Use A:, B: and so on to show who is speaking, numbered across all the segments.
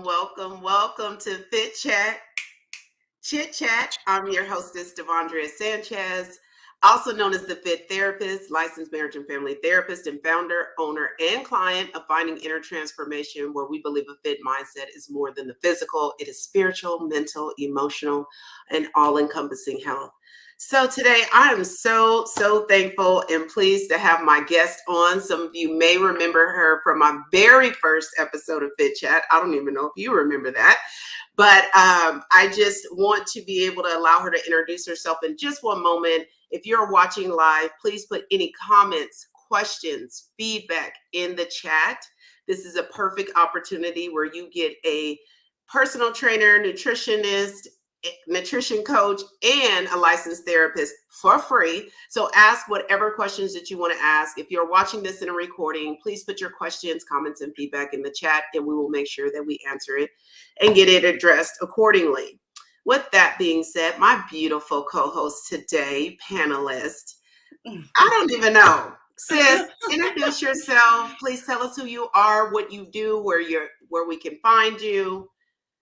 A: welcome to Fit Chat, Chit Chat. I'm your hostess, Devondria Sanchez, also known as the Fit Therapist, licensed marriage and family therapist, and founder, owner, and client of Finding Inner Transformation, where we believe a fit mindset is more than the physical. It is spiritual, mental, emotional, and all-encompassing health. So today I am so thankful and pleased to have my guest on. Some of you may remember her from my very first episode of Fit Chat. I don't even know if you remember that, but I just want to be able to allow her to introduce herself in just one moment. If you're watching live, please put any comments, questions, feedback in the chat. This is a perfect opportunity where you get a personal trainer, nutritionist, nutrition coach, and a licensed therapist for free. So ask whatever questions that you want to ask. If you're watching this in a recording, please put your questions, comments, and feedback in the chat, and we will make sure that we answer it and get it addressed accordingly. With that being said, my beautiful co-host today, panelist, I don't even know. Sis, introduce yourself. Please tell us who you are, what you do, where we can find you.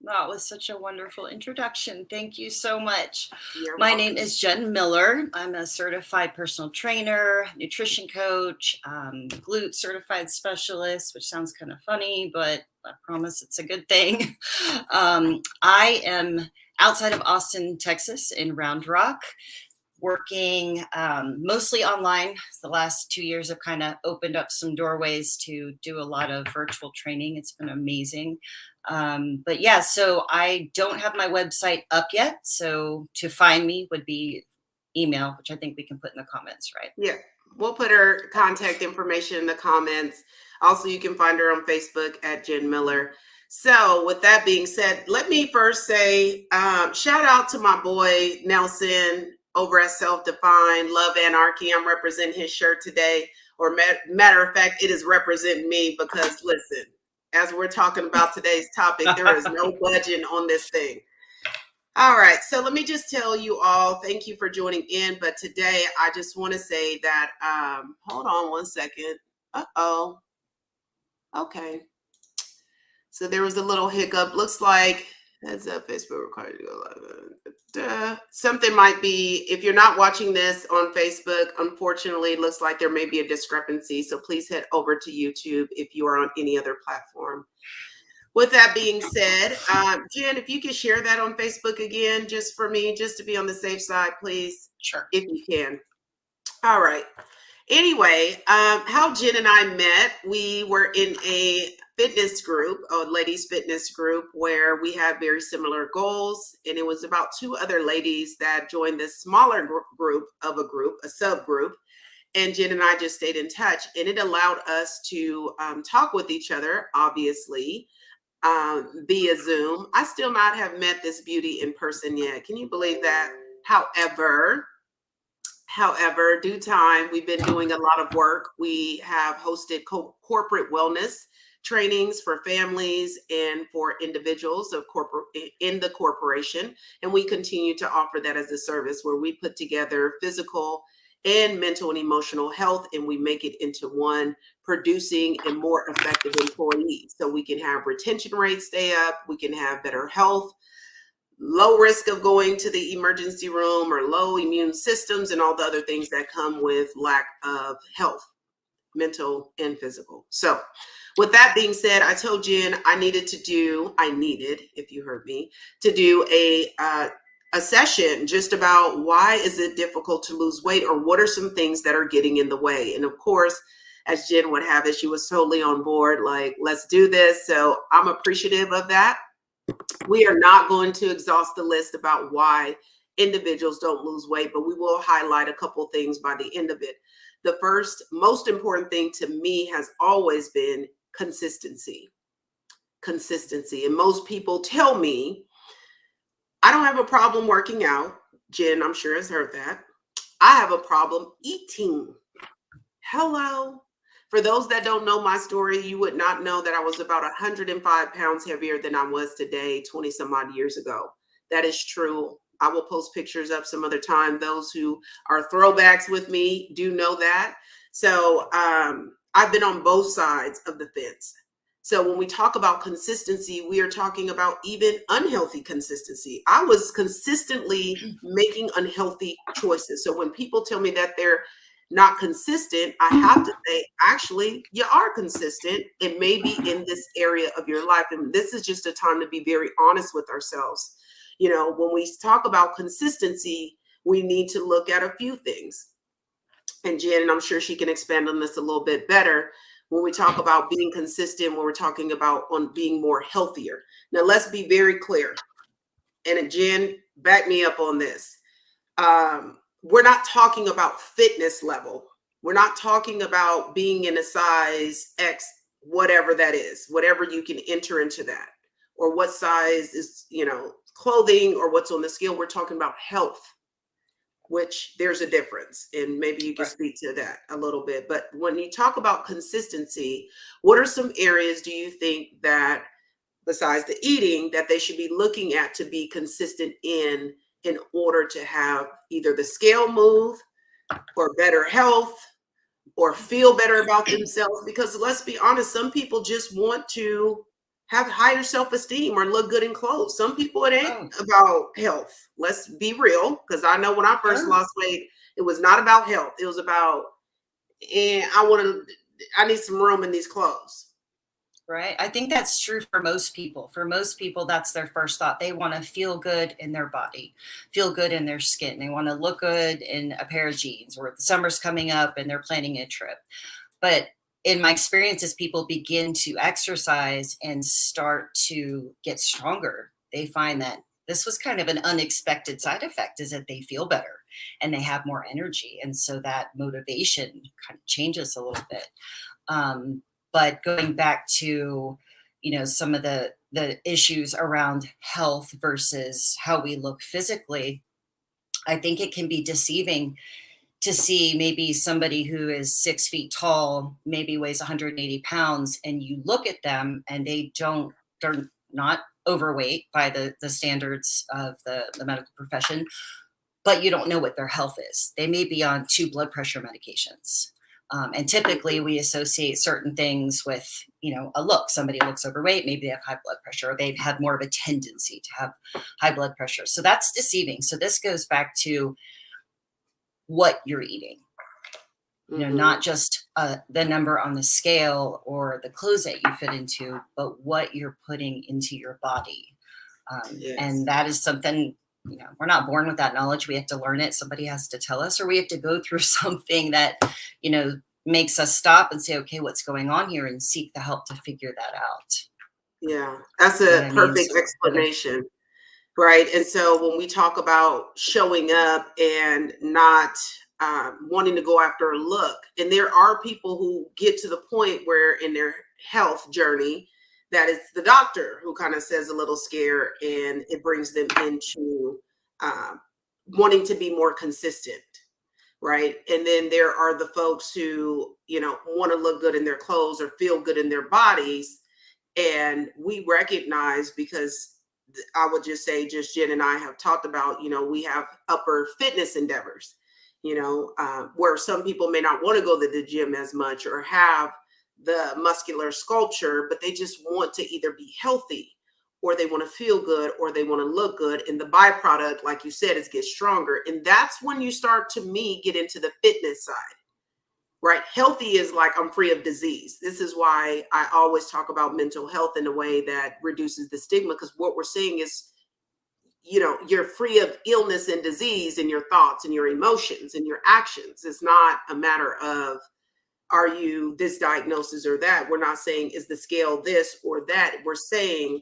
B: That was such a wonderful introduction. Thank you so much.
A: You're
B: My
A: welcome.
B: name is Jenn Miller. I'm a certified personal trainer, nutrition coach, glute certified specialist, which sounds kind of funny, but I promise it's a good thing. I am outside of Austin, Texas, in Round Rock, working mostly online. The last 2 years have kind of opened up some doorways to do a lot of virtual training. It's been amazing. But yeah, so I don't have my website up yet. So to find me would be email, which I think we can put in the comments, right?
A: Yeah, we'll put her contact information in the comments. Also, you can find her on Facebook at Jenn Miller. So with that being said, let me first say shout out to my boy Nelson over at Self-Defined Love Anarchy. I'm representing his shirt today, or matter of fact, it is representing me because listen, as we're talking about today's topic, there is no budging on this thing. All right, so let me just tell you all, thank you for joining in. But today, I just want to say that, hold on one second. Uh-oh. Okay. So there was a little hiccup. Looks like that's a Facebook required to go live. Something might be, if you're not watching this on Facebook, unfortunately, it looks like there may be a discrepancy. So please head over to YouTube if you are on any other platform. With that being said, Jenn, if you could share that on Facebook again, just for me, just to be on the safe side, please.
B: Sure.
A: If you can. All right. Anyway, how Jenn and I met, we were in a fitness group, a ladies fitness group, where we had very similar goals. And it was about two other ladies that joined this smaller group, a subgroup. And Jenn and I just stayed in touch. And it allowed us to talk with each other, obviously, via Zoom. I still not have met this beauty in person yet. Can you believe that? However, due time, we've been doing a lot of work. We have hosted corporate wellness trainings for families and for individuals of in the corporation. And we continue to offer that as a service where we put together physical and mental and emotional health, and we make it into one, producing a more effective employee. So we can have retention rates stay up, we can have better health, low risk of going to the emergency room, or low immune systems, and all the other things that come with lack of health, mental and physical. So with that being said, I told Jenn I needed, if you heard me, to do a session just about why is it difficult to lose weight, or what are some things that are getting in the way. And of course, as Jenn would have it, she was totally on board, like, let's do this. So I'm appreciative of that. We are not going to exhaust the list about why individuals don't lose weight, but we will highlight a couple things by the end of it. The first, most important thing to me has always been consistency. And most people tell me, I don't have a problem working out. Jenn, I'm sure, has heard that. I have a problem eating. Hello. For those that don't know my story, you would not know that I was about 105 pounds heavier than I was today, 20 some odd years ago. That is true. I will post pictures up some other time. Those who are throwbacks with me do know that. So I've been on both sides of the fence. So when we talk about consistency, we are talking about even unhealthy consistency. I was consistently making unhealthy choices. So when people tell me that they're not consistent, I have to say, actually, you are consistent. It may be in this area of your life. And this is just a time to be very honest with ourselves. You know, when we talk about consistency, we need to look at a few things. And Jen, and I'm sure she can expand on this a little bit better. When we talk about being consistent, when we're talking about on being more healthier. Now, let's be very clear. And Jen, back me up on this. We're not talking about fitness level. We're not talking about being in a size X, whatever that is, whatever you can enter into that, or what size is, clothing or what's on the scale. We're talking about health, which there's a difference. And maybe you can
B: Right.
A: speak to that a little bit. But when you talk about consistency, what are some areas do you think that, besides the eating, that they should be looking at to be consistent in order to have either the scale move or better health or feel better about themselves? Because let's be honest, some people just want to have higher self-esteem or look good in clothes. Some people, it ain't
B: Oh,
A: about health. Let's be real, because I know when I first
B: sure.
A: lost weight, it was not about health. It was about, and I need some room in these clothes.
B: Right. I think that's true for most people. For most people, that's their first thought. They want to feel good in their body, feel good in their skin. They want to look good in a pair of jeans, or the summer's coming up and they're planning a trip. But in my experience, as people begin to exercise and start to get stronger, they find that this was kind of an unexpected side effect, is that they feel better and they have more energy. And so that motivation kind of changes a little bit. Um, but going back to, some of the issues around health versus how we look physically, I think it can be deceiving to see maybe somebody who is 6 feet tall, maybe weighs 180 pounds, and you look at them and they're not overweight by the standards of the medical profession, but you don't know what their health is. They may be on 2 blood pressure medications. And typically we associate certain things with, a look. Somebody looks overweight, maybe they have high blood pressure, or they've had more of a tendency to have high blood pressure. So that's deceiving. So this goes back to what you're eating,
A: Mm-hmm.
B: not just the number on the scale or the clothes that you fit into, but what you're putting into your body. And
A: Yes.
B: that is something, we're not born with that knowledge. We have to learn it. Somebody has to tell us, or we have to go through something that, makes us stop and say, okay, what's going on here, and seek the help to figure that out.
A: Yeah, that's
B: You know
A: a
B: what I mean?
A: perfect
B: So whether,
A: explanation. Right. And so when we talk about showing up and not wanting to go after a look, and there are people who get to the point where in their health journey, that it's the doctor who kind of says a little scare, and it brings them into uh, wanting to be more consistent. Right. And then there are the folks who, want to look good in their clothes or feel good in their bodies. And we recognize, because I would just say, just Jen and I have talked about, we have upper fitness endeavors, where some people may not want to go to the gym as much or have the muscular sculpture, but they just want to either be healthy, or they want to feel good, or they want to look good. And the byproduct, like you said, is get stronger. And that's when you start, to me, get into the fitness side. Right. Healthy is like, I'm free of disease. This is why I always talk about mental health in a way that reduces the stigma, because what we're saying is, you're free of illness and disease in your thoughts and your emotions and your actions. It's not a matter of, are you this diagnosis or that? We're not saying, is the scale this or that? We're saying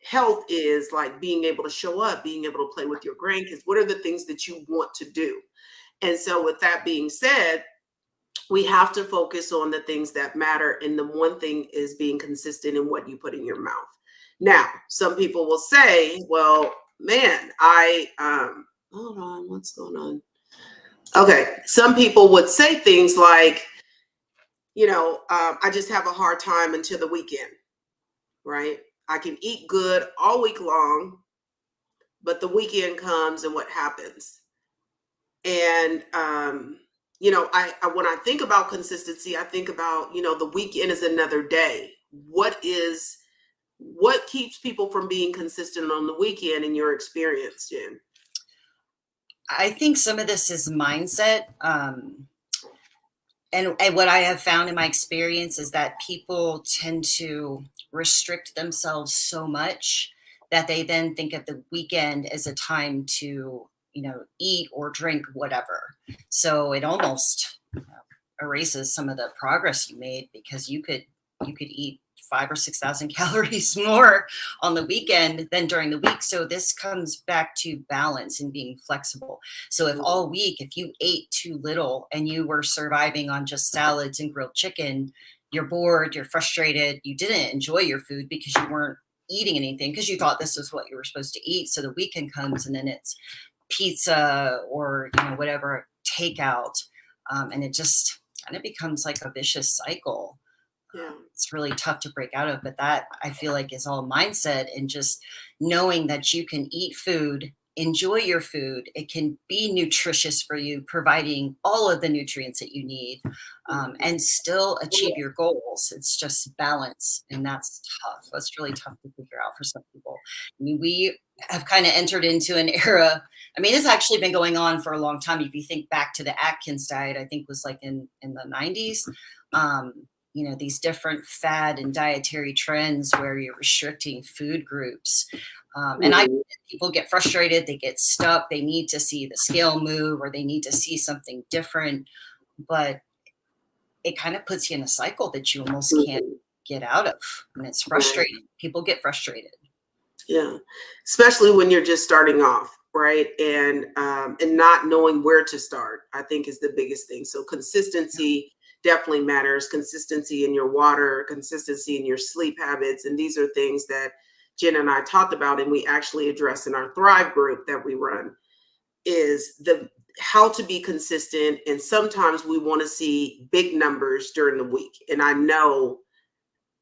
A: health is like being able to show up, being able to play with your grandkids. What are the things that you want to do? And so with that being said, we have to focus on the things that matter. And the one thing is being consistent in what you put in your mouth. Now, some people will say, well, man, hold on, what's going on? Okay. Some people would say things like, I just have a hard time until the weekend, right? I can eat good all week long, but the weekend comes and what happens? And I when I think about consistency, I think about, the weekend is another day. what keeps people from being consistent on the weekend in your experience, Jen?
B: I think some of this is mindset. And what I have found in my experience is that people tend to restrict themselves so much that they then think of the weekend as a time to, eat or drink whatever. So it almost erases some of the progress you made, because you could eat 5 or 6,000 calories more on the weekend than during the week. So this comes back to balance and being flexible. So if all week, if you ate too little and you were surviving on just salads and grilled chicken, you're bored, you're frustrated, you didn't enjoy your food because you weren't eating anything because you thought this was what you were supposed to eat. So the weekend comes and then it's pizza or whatever takeout, and it just kind of becomes like a vicious cycle.
A: Yeah.
B: It's really tough to break out of, but that I feel like is all mindset, and just knowing that you can eat food, enjoy your food. It can be nutritious for you, providing all of the nutrients that you need, and still achieve your goals. It's just balance, and that's tough. That's really tough to figure out for some people. I mean, we have kind of entered into an era. I mean, it's actually been going on for a long time. If you think back to the Atkins diet, I think was like in the 90s. These different fad and dietary trends where you're restricting food groups. And people get frustrated, they get stuck, they need to see the scale move or they need to see something different. But it kind of puts you in a cycle that you almost can't get out of. And it's frustrating. People get frustrated.
A: Yeah, especially when you're just starting off, right? And not knowing where to start, I think is the biggest thing. So consistency definitely matters. Consistency in your water, consistency in your sleep habits, and these are things that Jen and I talked about, and we actually address in our Thrive group that we run. Is the how to be consistent, and sometimes we want to see big numbers during the week, and I know.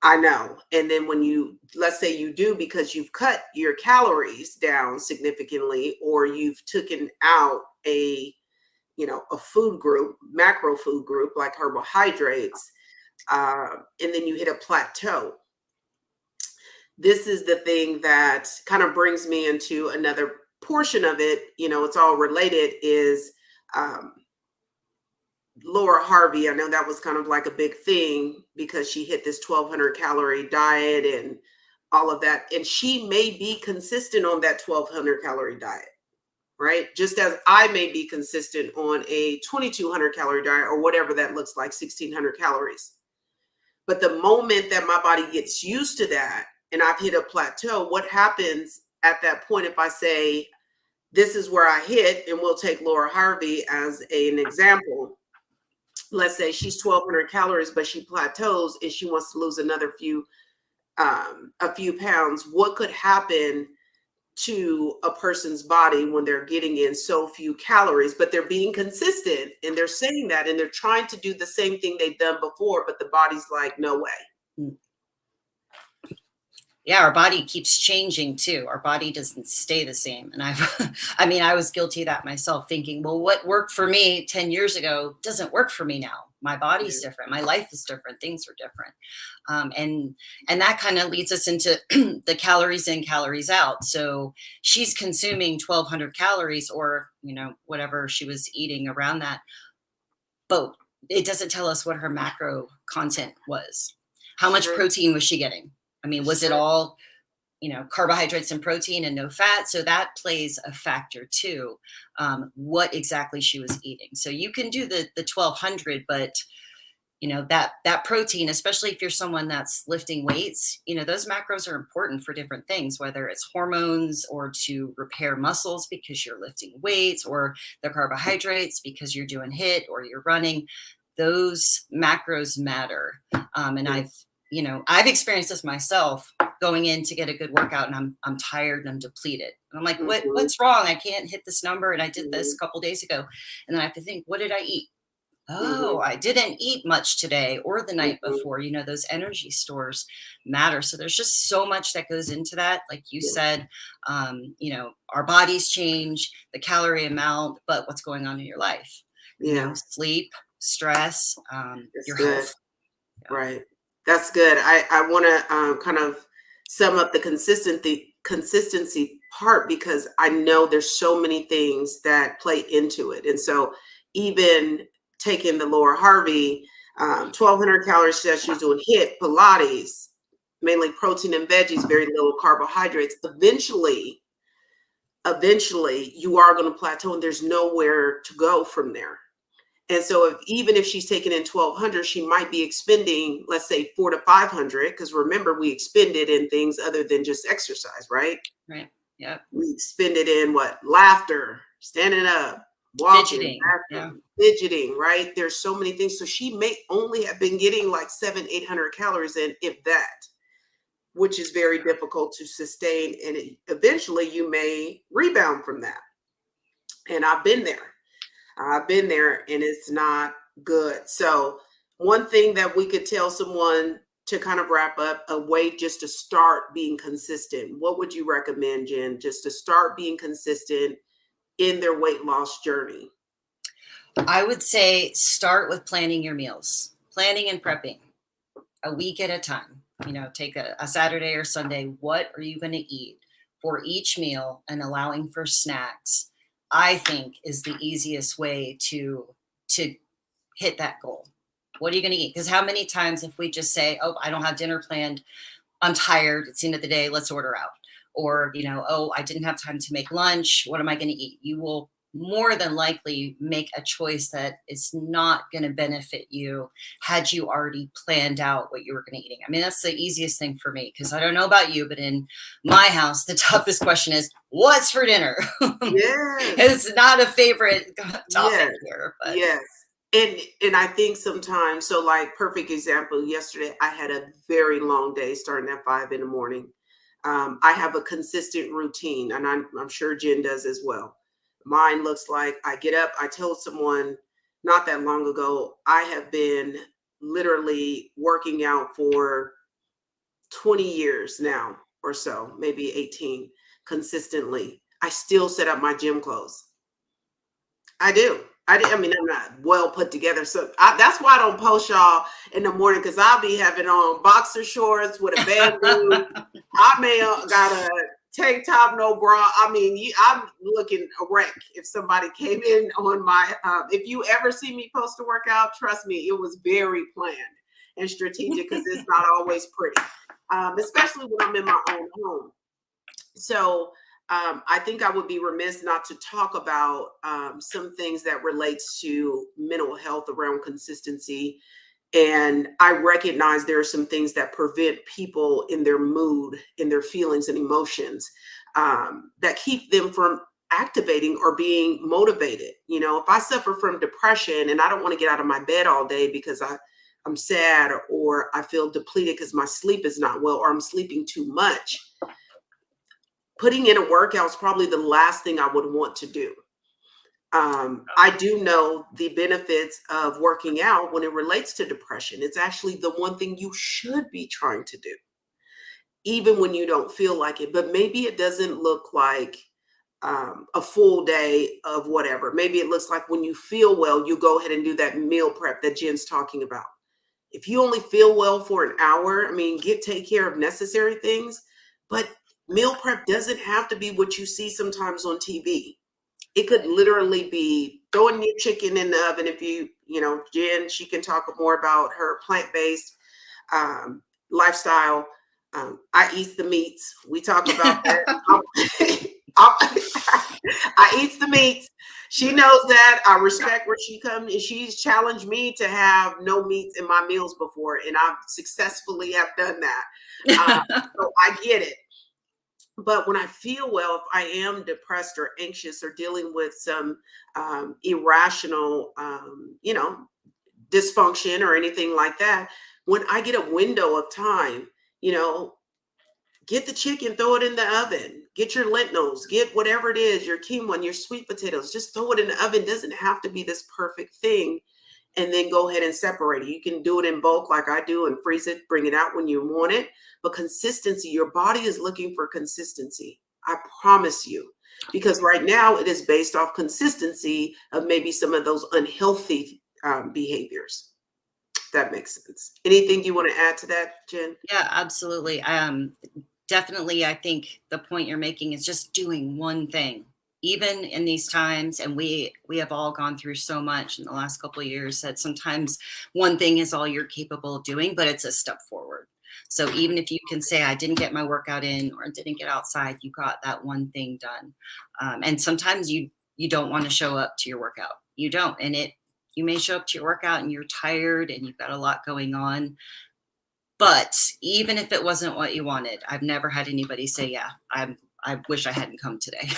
A: And then when let's say you do, because you've cut your calories down significantly, or you've taken out a food group, macro food group like carbohydrates, and then you hit a plateau. This is the thing that kind of brings me into another portion of it. It's all related, is um, Laura Harvey. I know that was kind of like a big thing because she hit this 1,200 calorie diet and all of that. And she may be consistent on that 1,200 calorie diet, right? Just as I may be consistent on a 2,200 calorie diet or whatever that looks like, 1,600 calories. But the moment that my body gets used to that and I've hit a plateau, what happens at that point if I say, this is where I hit, and we'll take Laura Harvey as an example. Let's say she's 1,200 calories, but she plateaus and she wants to lose another a few pounds. What could happen to a person's body when they're getting in so few calories, but they're being consistent and they're saying that and they're trying to do the same thing they've done before, but the body's like, no way.
B: Yeah, our body keeps changing too. Our body doesn't stay the same. And I was guilty of that myself, thinking, well, what worked for me 10 years ago doesn't work for me now. My body's different. My life is different. Things are different. And that kind of leads us into the calories in, calories out. So she's consuming 1,200 calories or, whatever she was eating around that. But it doesn't tell us what her macro content was. How much protein was she getting? I mean, was it all, carbohydrates and protein and no fat? So that plays a factor too, what exactly she was eating. So you can do the 1,200, but that protein, especially if you're someone that's lifting weights, those macros are important for different things, whether it's hormones or to repair muscles because you're lifting weights, or the carbohydrates because you're doing HIIT or you're running. Those macros matter. And I've experienced this myself, going in to get a good workout and I'm tired and I'm depleted. And I'm like, what's wrong? I can't hit this number. And I did this a couple days ago. And then I have to think, what did I eat? Oh, I didn't eat much today or the night before. Those energy stores matter. So there's just so much that goes into that. Like you said, our bodies change, the calorie amount, but what's going on in your life? Sleep, stress, your health.
A: Right. That's good. I want to kind of sum up the consistency part, because I know there's so many things that play into it. And so even taking the Laura Harvey 1,200 calorie sessions, doing HIIT, Pilates, mainly protein and veggies, very little carbohydrates, eventually you are going to plateau and there's nowhere to go from there. And so even if she's taking in 1,200, she might be expending, let's say 400 to 500, because remember, we expended in things other than just exercise, right?
B: Right. Yep.
A: We expended in what? Laughter, standing up, walking, fidgeting, right? There's so many things. So she may only have been getting like 700-800 calories in, if that, which is very difficult to sustain. And eventually you may rebound from that. And I've been there. And it's not good. So one thing that we could tell someone to kind of wrap up, a way just to start being consistent, what would you recommend, Jenn, just to start being consistent in their weight loss journey?
B: I would say start with planning your meals, planning and prepping a week at a time. Take a Saturday or Sunday. What are you going to eat for each meal, and allowing for snacks, I think, is the easiest way to hit that goal. What are you going to eat? Because how many times if we just say, oh, I don't have dinner planned, I'm tired, it's the end of the day, let's order out. Or, oh, I didn't have time to make lunch, what am I going to eat? You will more than likely make a choice that is not going to benefit you had you already planned out what you were going to eating. I mean, that's the easiest thing for me, because I don't know about you, but in my house, the toughest question is, what's for dinner?
A: Yes.
B: It's not a favorite topic here. But.
A: Yes. And I think sometimes, so like perfect example, yesterday I had a very long day starting at 5 in the morning. I have a consistent routine, and I'm sure Jenn does as well. Mine looks like I get up. I told someone not that long ago, I have been literally working out for 20 years now or so, maybe 18, consistently. I still set up my gym clothes. I do. I mean, I'm not well put together. So that's why I don't post y'all in the morning, because I'll be having on boxer shorts with a bamboo. I may got a tank top, no bra. I mean, I'm looking a wreck if somebody came in on my, if you ever see me post a workout, trust me, it was very planned and strategic, because it's not always pretty, especially when I'm in my own home. So I think I would be remiss not to talk about some things that relates to mental health around consistency. And I recognize there are some things that prevent people in their mood, in their feelings and emotions, that keep them from activating or being motivated. If I suffer from depression and I don't want to get out of my bed all day because I'm sad, or I feel depleted because my sleep is not well, or I'm sleeping too much, putting in a workout is probably the last thing I would want to do. I do know the benefits of working out when it relates to depression. It's actually the one thing you should be trying to do, even when you don't feel like it. But maybe it doesn't look like a full day of whatever. Maybe it looks like when you feel well, you go ahead and do that meal prep that Jenn's talking about. If you only feel well for an hour, I mean, take care of necessary things, but meal prep doesn't have to be what you see sometimes on TV. It could literally be throwing your chicken in the oven. If Jenn, she can talk more about her plant-based lifestyle. I eat the meats. We talk about that. I eat the meats. She knows that. I respect where she comes, and she's challenged me to have no meats in my meals before, and I've successfully have done that. So I get it. But when I feel well, if I am depressed or anxious or dealing with some irrational, dysfunction or anything like that, when I get a window of time, get the chicken, throw it in the oven, get your lentils, get whatever it is, your quinoa, your sweet potatoes, just throw it in the oven. It doesn't have to be this perfect thing. And then go ahead and separate it. You can do it in bulk like I do and freeze it, bring it out when you want it. But consistency, your body is looking for consistency. I promise you, because right now it is based off consistency of maybe some of those unhealthy behaviors. That makes sense. Anything you want to add to that, Jen?
B: Yeah, absolutely. Definitely, I think the point you're making is just doing one thing, even in these times. And we have all gone through so much in the last couple of years that sometimes one thing is all you're capable of doing, but it's a step forward. So even if you can say, I didn't get my workout in or didn't get outside, you got that one thing done. And sometimes you don't want to show up to your workout. You don't, and you may show up to your workout and you're tired and you've got a lot going on. But even if it wasn't what you wanted, I've never had anybody say, yeah, I wish I hadn't come today.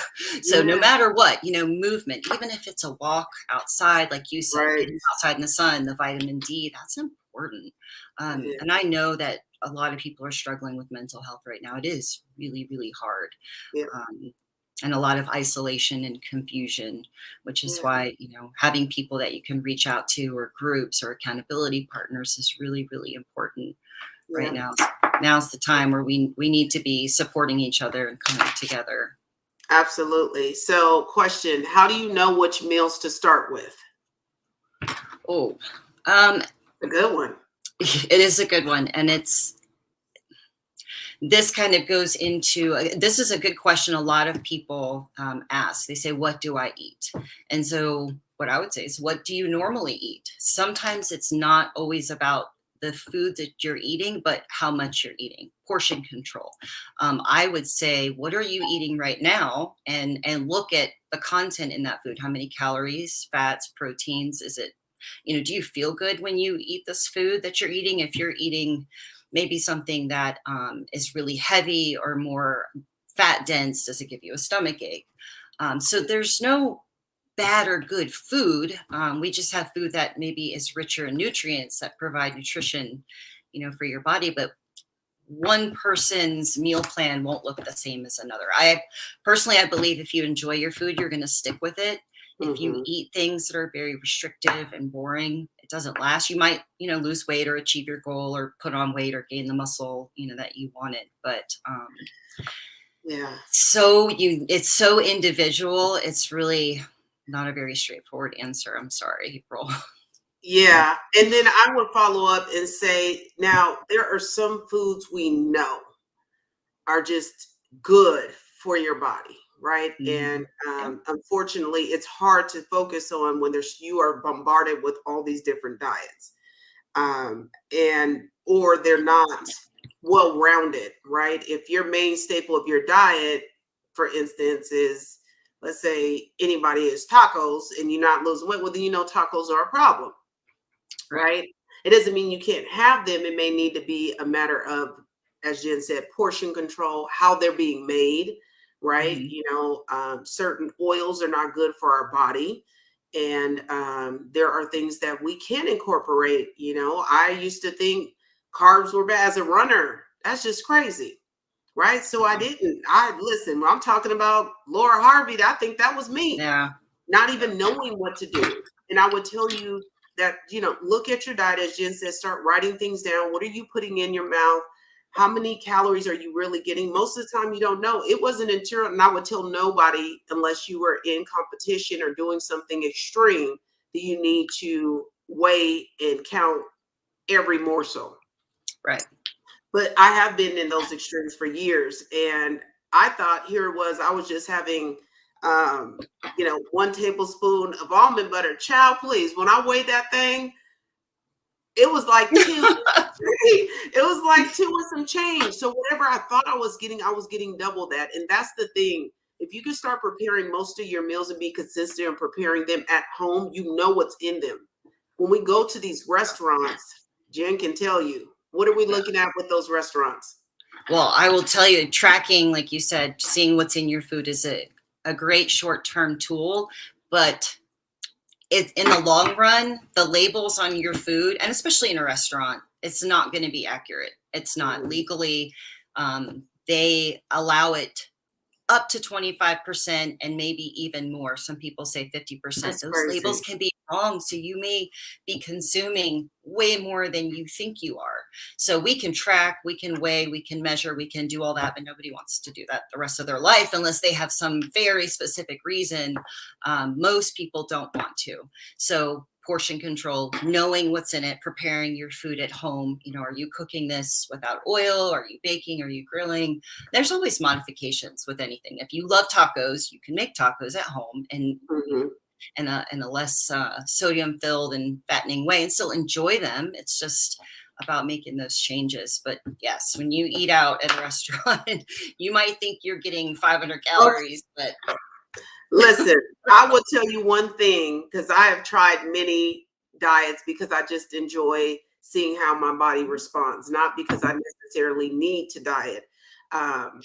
B: So no
A: Yeah,
B: matter what, movement, even if it's a walk outside, like you said,
A: right.
B: getting outside in the sun, the vitamin D, that's important.
A: Yeah,
B: And I know that a lot of people are struggling with mental health right now. It is really, really hard.
A: yeah,
B: And a lot of isolation and confusion, which is
A: yeah,
B: why, having people that you can reach out to or groups or accountability partners is really, really important right
A: yeah.
B: now. Now's the time where we need to be supporting each other and coming together.
A: Absolutely. So, question: how do you know which meals to start with?
B: Oh,
A: A good one.
B: it is a good one. And this kind of goes into, this is a good question. A lot of people ask, they say, what do I eat? And so what I would say is, what do you normally eat? Sometimes it's not always about the food that you're eating, but how much you're eating, portion control. I would say, what are you eating right now? And look at the content in that food. How many calories, fats, proteins? Is it, do you feel good when you eat this food that you're eating? If you're eating maybe something that is really heavy or more fat dense, does it give you a stomach ache? So there's no bad or good food. We just have food that maybe is richer in nutrients that provide nutrition, for your body. But one person's meal plan won't look the same as another. I believe if you enjoy your food, you're going to stick with it. If you
A: Hmm.
B: eat things that are very restrictive and boring, it doesn't last. You might, lose weight or achieve your goal or put on weight or gain the muscle, that you wanted. But
A: Yeah.
B: it's so individual. It's really not a very straightforward answer. I'm sorry, April.
A: Yeah. And then I would follow up and say, now there are some foods we know are just good for your body, right? And
B: Mhm. Yeah.
A: unfortunately, it's hard to focus on when you are bombarded with all these different diets, and or they're not well rounded, right? If your main staple of your diet, for instance, is, let's say anybody is tacos and you're not losing weight, well, then tacos are a problem,
B: Right.
A: right? It doesn't mean you can't have them. It may need to be a matter of, as Jen said, portion control, how they're being made, right?
B: Mhm.
A: Certain oils are not good for our body. And there are things that we can incorporate. I used to think carbs were bad as a runner. That's just crazy, right? So I
B: Yeah.
A: didn't. I listen, when I'm talking about Laura Harvey, I think that was me,
B: Yeah.
A: not even knowing what to do. And I would tell you that, look at your diet, as Jen says, start writing things down. What are you putting in your mouth? How many calories are you really getting? Most of the time, you don't know. It wasn't until, and I would tell nobody, unless you were in competition or doing something extreme, that you need to weigh and count every morsel.
B: Right.
A: But I have been in those extremes for years. And I thought here it was, I was just having, 1 tablespoon of almond butter. Child, please. When I weighed that thing, it was like two. It was like two and some change. So whatever I thought I was getting double that. And that's the thing. If you can start preparing most of your meals and be consistent in preparing them at home, you know what's in them. When we go to these restaurants, Jen can tell you, what are we
B: Yeah.
A: looking at with those restaurants?
B: Well, I will tell you, tracking, like you said, seeing what's in your food is a great short-term tool, but in the long run, the labels on your food, and especially in a restaurant, it's not going to be accurate. It's not
A: Mhm.
B: legally. They allow it up to 25% and maybe even more. Some people say 50%.
A: That's
B: Those labels
A: crazy.
B: can be wrong. So you may be consuming way more than you think you are. So we can track, we can weigh, we can measure, we can do all that, but nobody wants to do that the rest of their life unless they have some very specific reason. Most people don't want to. So portion control, knowing what's in it, preparing your food at home. Are you cooking this without oil? Are you baking? Are you grilling? There's always modifications with anything. If you love tacos, you can make tacos at home and
A: Mhm.
B: in a less sodium filled and fattening way and still enjoy them. It's just about making those changes. But yes, when you eat out at a restaurant, you might think you're getting 500 calories, but
A: Listen, I will tell you one thing because I have tried many diets because I just enjoy seeing how my body responds, not because I necessarily need to diet. Um,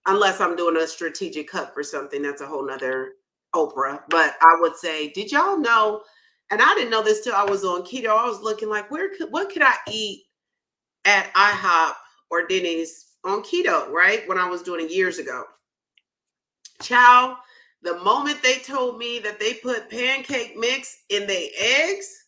A: unless I'm doing a strategic cut for something, that's a whole nother Oprah. But I would say, did y'all know? And I didn't know this till I was on keto. I was looking like, what could I eat at IHOP or Denny's on keto, right? When I was doing it years ago. Child, the moment they told me that they put pancake mix in their eggs,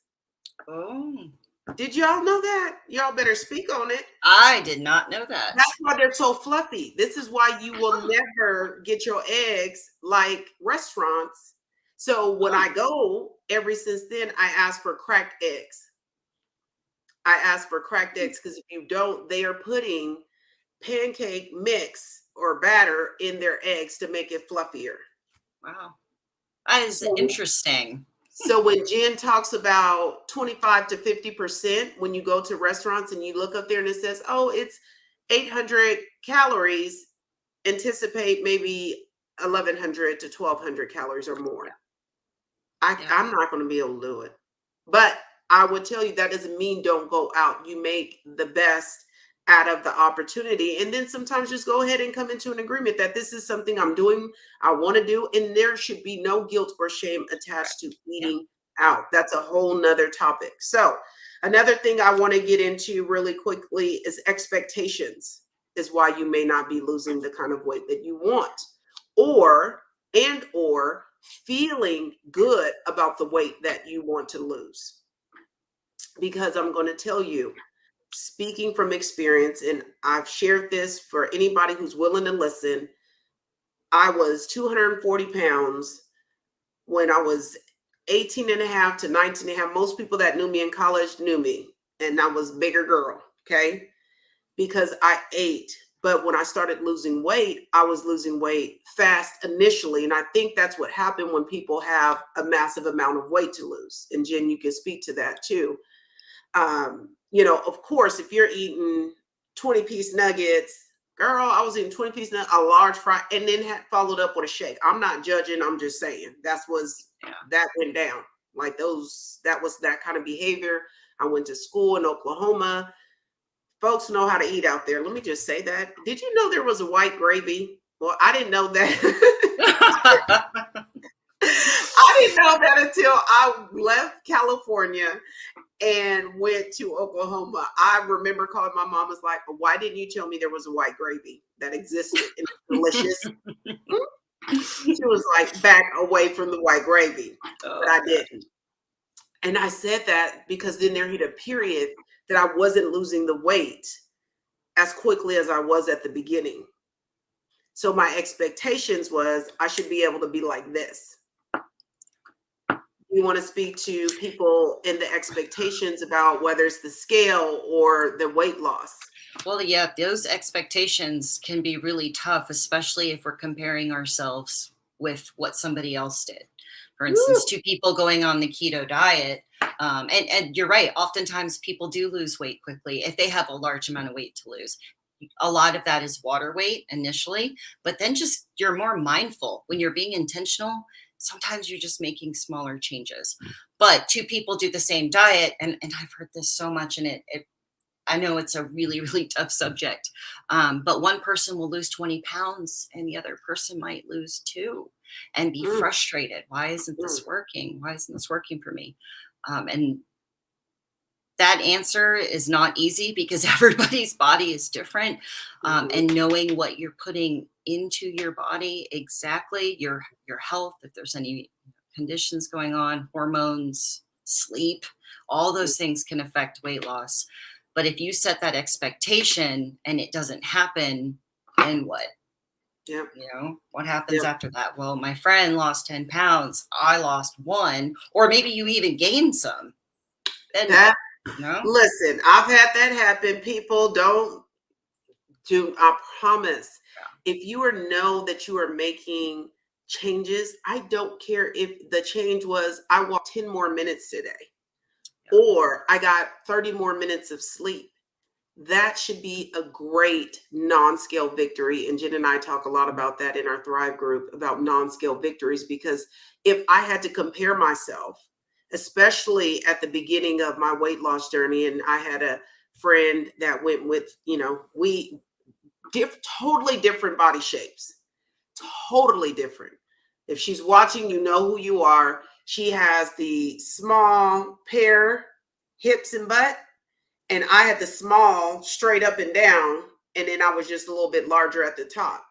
B: oh,
A: did y'all know that? Y'all better speak on it.
B: I did not know that.
A: That's why they're so fluffy. This is why you will never get your eggs like restaurants. So when I go, ever since then, I ask for cracked eggs. I ask for cracked eggs because if you don't, they are putting pancake mix or batter in their eggs to make it fluffier.
B: Wow, that is
A: So
B: interesting.
A: So when Jen talks about 25 to 50%, when you go to restaurants and you look up there and it says, oh, it's 800 calories, anticipate maybe 1100 to 1200 calories or more. I'm not going to be able to do it. But I would tell you that doesn't mean don't go out. You make the best out of the opportunity. And then sometimes just go ahead and come into an agreement that this is something I'm doing, I want to do. And there should be no guilt or shame attached to eating out. That's a whole nother topic. So another thing I want to get into really quickly is expectations is why you may not be losing the kind of weight that you want or feeling good about the weight that you want to lose. Because I'm going to tell you, speaking from experience, and I've shared this for anybody who's willing to listen, I was 240 pounds when I was 18 and a half to 19 and a half. Most people that knew me in college knew me, and I was a bigger girl, okay? Because I ate. But when I started losing weight, I was losing weight fast initially. And I think that's what happened when people have a massive amount of weight to lose. And Jen, you can speak to that too. Of course, if you're eating 20-piece nuggets, girl, I was eating 20-piece nuggets, a large fry, and then followed up with a shake. I'm not judging. I'm just saying that went down. Like that was that kind of behavior. I went to school in Oklahoma. Folks know how to eat out there. Let me just say that. Did you know there was a white gravy? Well, I didn't know that. I didn't know that until I left California and went to Oklahoma. I remember calling my mom, was like, why didn't you tell me there was a white gravy that existed and it's delicious? She was like, back away from the white gravy. But I didn't. And I said that because then there hit a period that I wasn't losing the weight as quickly as I was at the beginning. So my expectations was I should be able to be like this. You want to speak to people in the expectations about whether it's the scale or the weight loss?
B: Well, yeah, those expectations can be really tough, especially if we're comparing ourselves with what somebody else did. For instance, two people going on the keto diet. And you're right. Oftentimes people do lose weight quickly if they have a large amount of weight to lose. A lot of that is water weight initially, but then just you're more mindful when you're being intentional. Sometimes you're just making smaller changes. But two people do the same diet, and I've heard this so much, and I know it's a really, really tough subject. But one person will lose 20 pounds and the other person might lose 2 and be frustrated. Why isn't this working? Why isn't this working for me? And that answer is not easy because everybody's body is different. And knowing what you're putting into your body, exactly your health, if there's any conditions going on, hormones, sleep, all those things can affect weight loss. But if you set that expectation and it doesn't happen, then what?
A: Yep.
B: You know, what happens
A: Yep.
B: after that? Well, my friend lost 10 pounds. I lost one, or maybe you even gained some. Then
A: That,
B: what? No?
A: listen, I've had that happen. People don't do, I promise. If you know that you are making changes, I don't care if the change was I walked 10 more minutes today
B: Yeah.
A: or I got 30 more minutes of sleep. That should be a great non-scale victory. And Jen and I talk a lot about that in our Thrive group about non-scale victories, because if I had to compare myself, especially at the beginning of my weight loss journey, and I had a friend that went with, we totally different body shapes, totally different. If she's watching, you know who you are. She has the small pear hips and butt, and I had the small straight up and down, and then I was just a little bit larger at the top.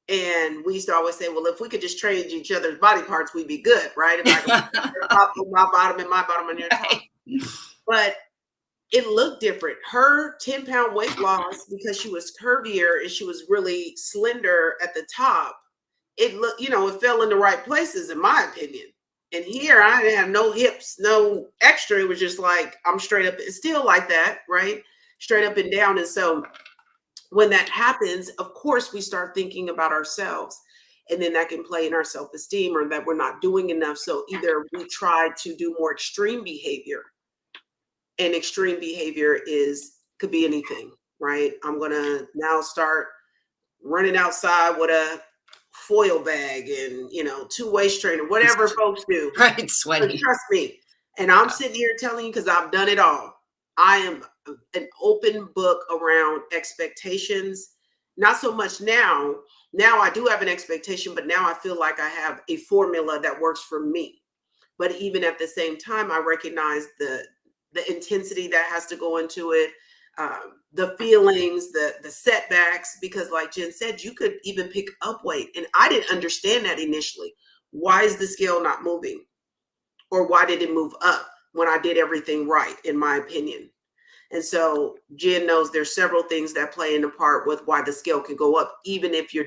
A: And we used to always say, well, if we could just change each other's body parts, we'd be good, right? If I could put your top on my bottom and my bottom on your top.
B: Right.
A: But it looked different. Her 10-pound weight loss, because she was curvier and she was really slender at the top, it looked, it fell in the right places, in my opinion. And here I didn't have no hips, no extra. It was just like I'm straight up. It's still like that, right? Straight up and down. And so when that happens, of course, we start thinking about ourselves. And then that can play in our self-esteem, or that we're not doing enough. So either we try to do more extreme behavior, and extreme behavior could be anything, right? I'm gonna now start running outside with a foil bag and two waist trainer, whatever folks do.
B: Right.
A: But
B: Sweaty.
A: trust me, and I'm sitting here telling you because I've done it all. I am an open book around expectations. Not so much now. Now I do have an expectation, but now I feel like I have a formula that works for me. But even at the same time, I recognize the intensity that has to go into it, the feelings, the setbacks, because like Jen said, you could even pick up weight. And I didn't understand that initially. Why is the scale not moving? Or why did it move up when I did everything right, in my opinion? And so Jen knows there's several things that play in a part with why the scale can go up, even if you're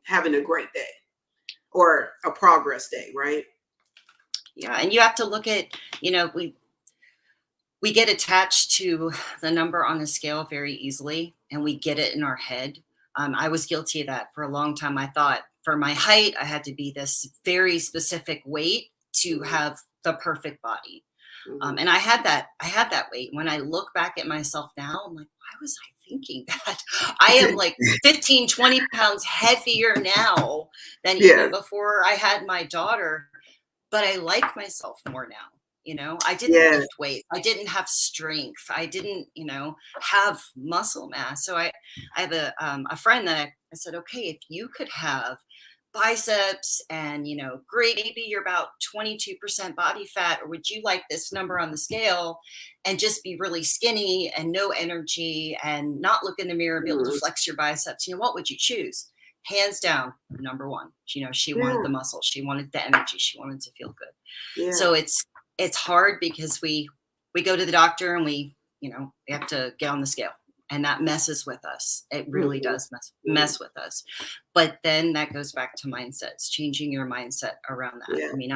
A: having a great day or a progress day, right?
B: Yeah. And you have to look at, we get attached to the number on the scale very easily, and we get it in our head. I was guilty of that for a long time. I thought for my height, I had to be this very specific weight to have the perfect body.
A: Mm-hmm.
B: And I had that weight. When I look back at myself now, I'm like, why was I thinking that? I am like 15, 20 pounds heavier now than even before I had my daughter, but I like myself more now. I didn't lift weight. I didn't have strength. I didn't, have muscle mass. So I have a friend that I said, okay, if you could have biceps and, great, maybe you're about 22% body fat, or would you like this number on the scale and just be really skinny and no energy and not look in the mirror, be able to flex your biceps? What would you choose? Hands down, number one. She wanted the muscle. She wanted the energy. She wanted to feel good.
A: Yeah.
B: So it's hard because we go to the doctor and we have to get on the scale, and that messes with us. It really does mess with us. But then that goes back to mindsets, changing your mindset around that.
A: Yeah.
B: I mean,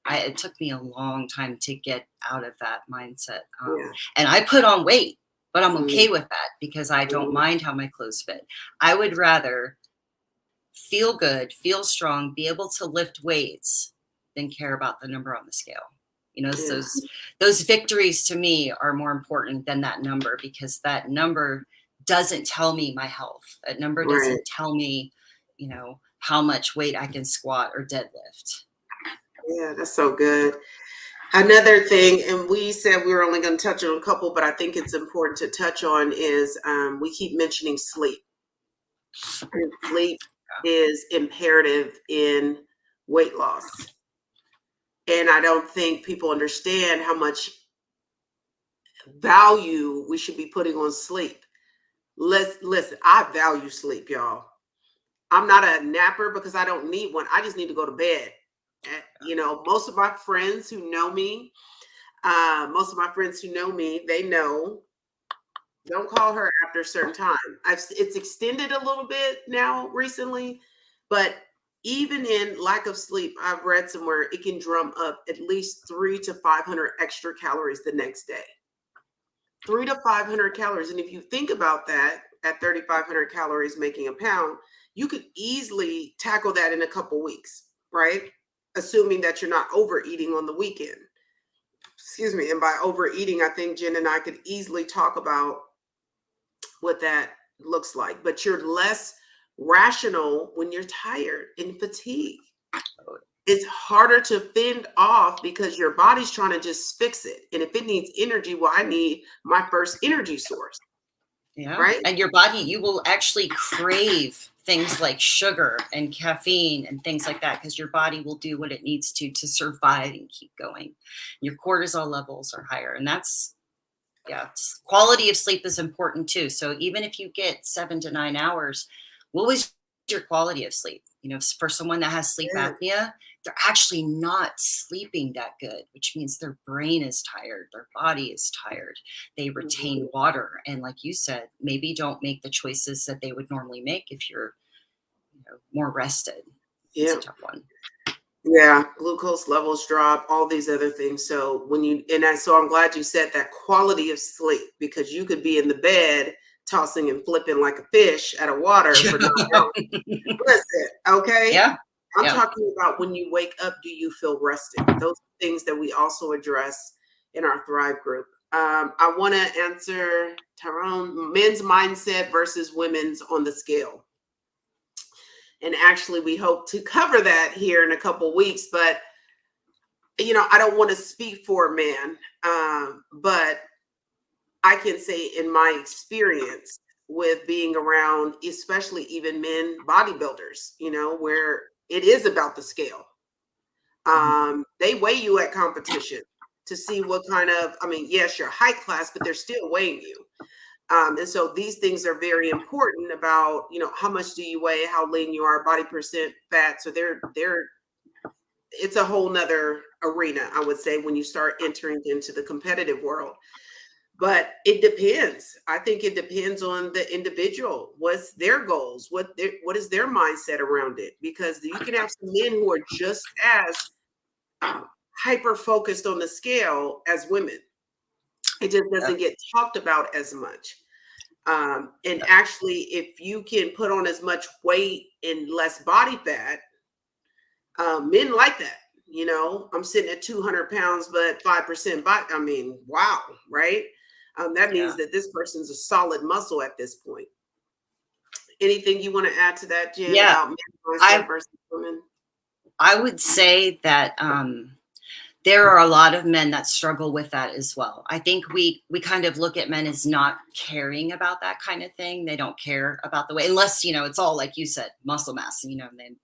B: it took me a long time to get out of that mindset. And I put on weight, but I'm okay with that because I don't mind how my clothes fit. I would rather feel good, feel strong, be able to lift weights than care about the number on the scale. Those victories to me are more important than that number, because that number doesn't tell me my health. That number doesn't tell me, how much weight I can squat or deadlift.
A: Yeah, that's so good. Another thing, and we said we were only going to touch on a couple, but I think it's important to touch on is we keep mentioning sleep. And sleep is imperative in weight loss. And I don't think people understand how much value we should be putting on sleep. Listen, I value sleep, y'all. I'm not a napper because I don't need one. I just need to go to bed. Most of my friends who know me, they know Don't call her after a certain time. It's extended a little bit now recently, but even in lack of sleep, I've read somewhere it can drum up at least 300 to 500 extra calories the next day. 300 to 500 calories. And if you think about that, at 3,500 calories making a pound, you could easily tackle that in a couple weeks, right? Assuming that you're not overeating on the weekend. Excuse me. And by overeating, I think Jen and I could easily talk about what that looks like. But you're less rational when you're tired and fatigued. It's harder to fend off because your body's trying to just fix it. And if it needs energy, well, I need my first energy source.
B: Yeah.
A: Right.
B: And your body, you will actually crave things like sugar and caffeine and things like that, because your body will do what it needs to survive and keep going. Your cortisol levels are higher. And that's, yeah, quality of sleep is important too. So even if you get 7 to 9 hours, what was your quality of sleep? You know, for someone that has sleep
A: Yeah.
B: apnea, they're actually not sleeping that good, which means their brain is tired, their body is tired, they retain water. And like you said, maybe don't make the choices that they would normally make if you're, you know, more rested. It's
A: Yeah.
B: a tough one.
A: Yeah. Glucose levels drop, all these other things. So so I'm glad you said that quality of sleep, because you could be in the bed tossing and flipping like a fish out of water for 9 hours. Listen, okay?
B: Yeah.
A: I'm
B: Yeah.
A: talking about when you wake up, do you feel rested? Those are things that we also address in our Thrive group. I want to answer Tyrone, men's mindset versus women's on the scale. And actually, we hope to cover that here in a couple weeks. But, I don't want to speak for men, but I can say in my experience with being around, especially even men bodybuilders, where it is about the scale. They weigh you at competition to see what kind of, yes, you're high class, but they're still weighing you. And so these things are very important about, how much do you weigh, how lean you are, body percent fat. So it's a whole nother arena, I would say, when you start entering into the competitive world. But it depends. I think it depends on the individual. What's their goals? What is their mindset around it? Because you can have some men who are just as hyper focused on the scale as women. It just doesn't get talked about as much. And actually, if you can put on as much weight and less body fat, men like that. I'm sitting at 200 pounds, but 5% body. Wow, right? That means that this person's a solid muscle at this point. Anything you want to add to that, Jen, about men mindset versus women?
B: I would say that there are a lot of men that struggle with that as well. I think we kind of look at men as not caring about that kind of thing. They don't care about the way, unless, it's all like you said, muscle mass, and then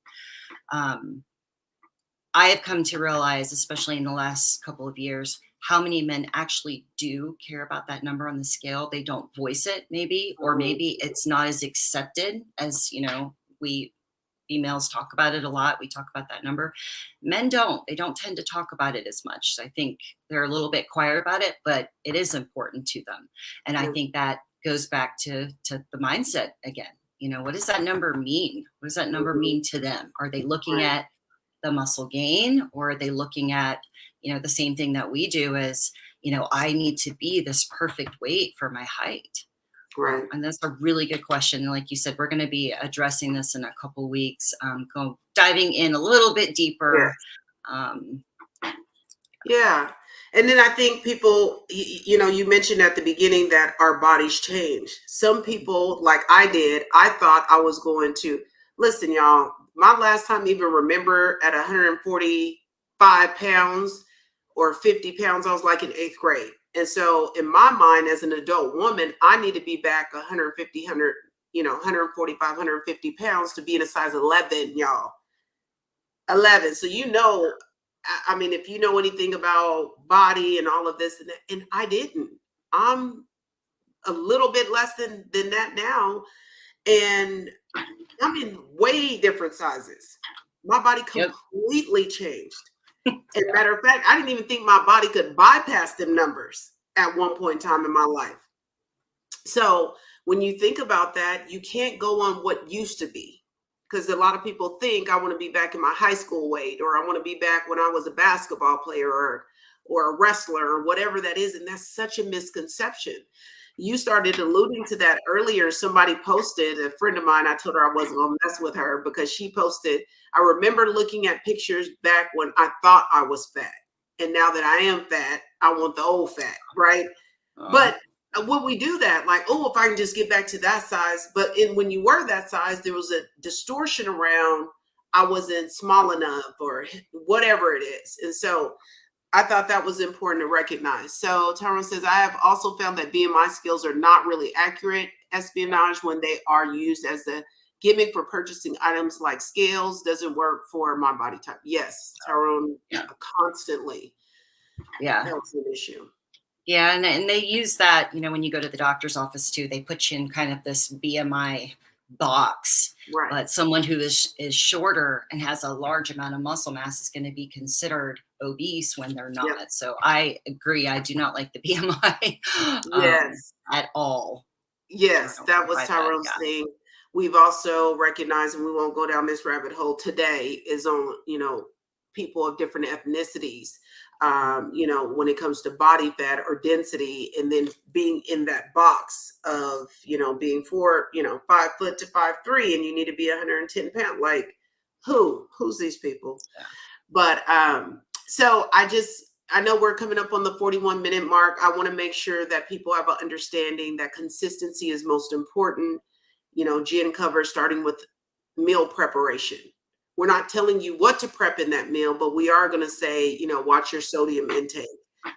B: I have come to realize, especially in the last couple of years, how many men actually do care about that number on the scale. They don't voice it, maybe, or maybe it's not as accepted as, we females talk about it a lot. We talk about that number. Men don't. They don't tend to talk about it as much. So I think they're a little bit quiet about it, but it is important to them. And I think that goes back to the mindset again. What does that number mean? What does that number mean to them? Are they looking at the muscle gain, or are they looking at, the same thing that we do as, I need to be this perfect weight for my height?
A: Right.
B: And that's a really good question. And like you said, we're going to be addressing this in a couple weeks, diving in a little bit deeper.
A: Yeah. And then I think people, you mentioned at the beginning that our bodies change. Some people, like I did, I thought I was going to, listen, y'all, my last time even remember at 145 pounds or 50 pounds, I was like in 8th grade. And so in my mind, as an adult woman, I need to be back 145, 150 pounds to be in a size 11, y'all. 11. So, if you know anything about body and all of this, and I didn't. I'm a little bit less than that now. And I'm in way different sizes. My body completely changed. As a matter of fact, I didn't even think my body could bypass them numbers at one point in time in my life. So when you think about that, you can't go on what used to be, because a lot of people think I want to be back in my high school weight, or I want to be back when I was a basketball player, or a wrestler, or whatever that is. And that's such a misconception. You started alluding to that earlier. Somebody posted, a friend of mine, I told her I wasn't going to mess with her because she posted, I remember looking at pictures back when I thought I was fat. And now that I am fat, I want the old fat, right? But when we do that, like, oh, if I can just get back to that size. But when you were that size, there was a distortion around I wasn't small enough or whatever it is. And so I thought that was important to recognize. So Tyrone says, I have also found that BMI skills are not really accurate espionage when they are used as a gimmick for purchasing items like scales. Doesn't work for my body type. Yes, Tyrone, constantly.
B: Yeah.
A: That's an issue.
B: Yeah, and they use that, when you go to the doctor's office too, they put you in kind of this BMI box.
A: Right.
B: But someone who is shorter and has a large amount of muscle mass is going to be considered obese when they're not.
A: Yep.
B: So I agree. I do not like the BMI
A: Yes.
B: at all.
A: Yes, that was Tyrone's thing. We've also recognized, and we won't go down this rabbit hole today, is on, people of different ethnicities, when it comes to body fat or density, and then being in that box of, being 5 foot to 5'3", and you need to be 110 pounds. Like, who's these people? Yeah. But so I know we're coming up on the 41-minute mark. I want to make sure that people have an understanding that consistency is most important. Jenn covers starting with meal preparation. We're not telling you what to prep in that meal, but we are going to say, watch your sodium intake,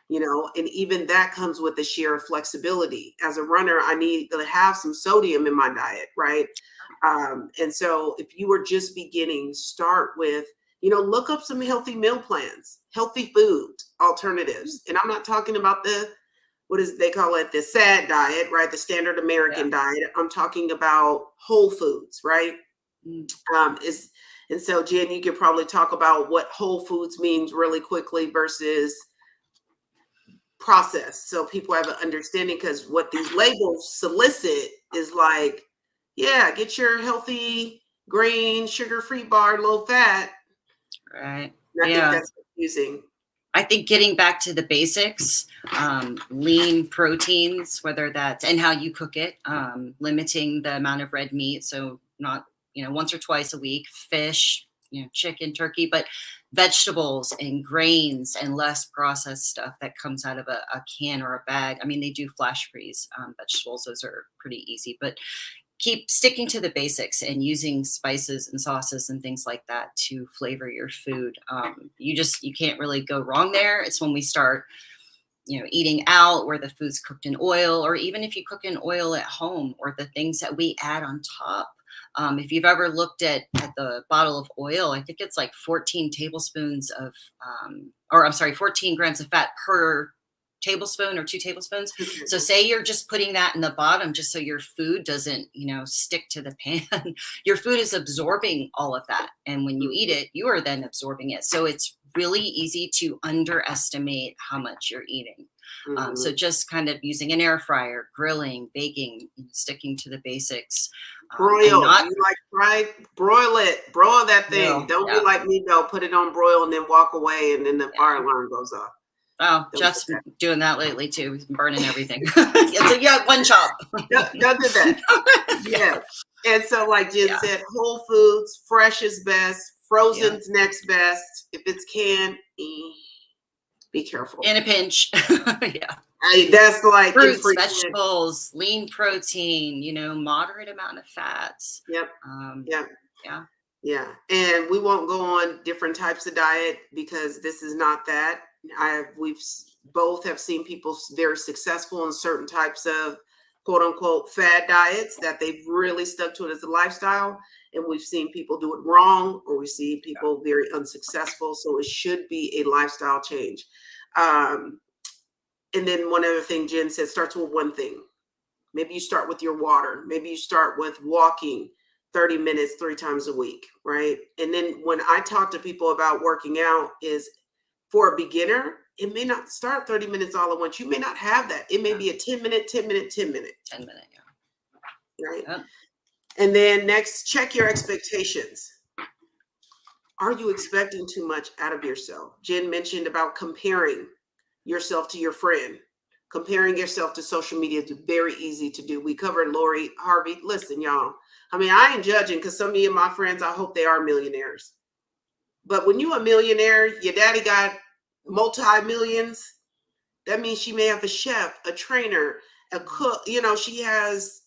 A: and even that comes with a share of flexibility. As a runner, I need to have some sodium in my diet, right? And so if you are just beginning, start with, look up some healthy meal plans, healthy food alternatives. And I'm not talking about they call it, the SAD diet, right? The standard American diet. I'm talking about whole foods, right? And so, Jenn, you could probably talk about what whole foods means really quickly versus processed, so people have an understanding, because what these labels solicit is like, yeah, get your healthy grain, sugar-free bar, low fat.
B: Right.
A: And I think that's confusing.
B: I think getting back to the basics, lean proteins, whether that's, and how you cook it, limiting the amount of red meat. So not, once or twice a week, fish, chicken, turkey, but vegetables and grains and less processed stuff that comes out of a can or a bag. I mean, they do flash freeze vegetables. Those are pretty easy, but keep sticking to the basics and using spices and sauces and things like that to flavor your food. You can't really go wrong there. It's when we start, eating out where the food's cooked in oil, or even if you cook in oil at home, or the things that we add on top. If you've ever looked at the bottle of oil, I think it's like 14 tablespoons of, 14 grams of fat per tablespoon or 2 tablespoons. So say you're just putting that in the bottom just so your food doesn't, stick to the pan. Your food is absorbing all of that. And when you eat it, you are then absorbing it. So it's really easy to underestimate how much you're eating. So just kind of using an air fryer, grilling, baking, sticking to the basics.
A: Broil. You like fried? Broil it. Broil that thing. Don't be like me, though. Put it on broil and then walk away, and then the fire alarm goes off.
B: Oh, Jeff's been doing that lately too. He's been burning everything. So one chop.
A: Don't do that. Yeah. And so, like Jenn said, whole foods, fresh is best. Frozen's next best. If it's canned, be careful.
B: In a pinch.
A: That's like
B: fruits, vegetables, lean protein, moderate amount of fats.
A: Yep. Yeah. And we won't go on different types of diet, because this is not that. We've both have seen people very successful in certain types of quote unquote fad diets that they've really stuck to it as a lifestyle. And we've seen people do it wrong, or we see people very unsuccessful. So it should be a lifestyle change. And then one other thing Jenn said, starts with one thing. Maybe you start with your water. Maybe you start with walking 30 minutes 3 times a week, right? And then when I talk to people about working out, is for a beginner, it may not start 30 minutes all at once. You may not have that. It may be a 10-minute, 10-minute, 10-minute.
B: 10-minute,
A: Right.
B: Yep.
A: And then next, check your expectations. Are you expecting too much out of yourself? Jenn mentioned about comparing yourself to your friend. Comparing yourself to social media is very easy to do. We covered Lori Harvey. Listen, y'all. I mean, I ain't judging because some of my friends, I hope they are millionaires. But when you're a millionaire, your daddy got multi-millions. That means she may have a chef, a trainer, a cook. She has,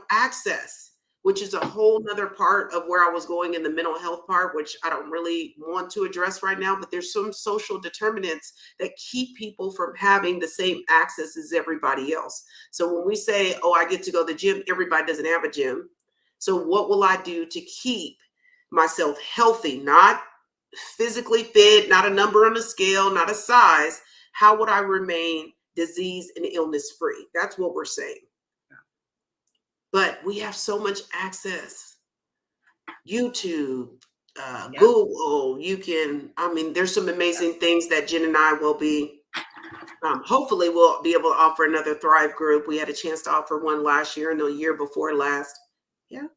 A: access, which is a whole nother part of where I was going in the mental health part, which I don't really want to address right now. But there's some social determinants that keep people from having the same access as everybody else. So when we say, oh, I get to go to the gym, everybody doesn't have a gym. So what will I do to keep myself healthy, not physically fit, not a number on a scale, not a size? How would I remain disease and illness free? That's what we're saying. But we have so much access. YouTube, Google, there's some amazing things that Jenn and I will be, hopefully we'll be able to offer another Thrive group. We had a chance to offer one last year and the year before last. Yeah.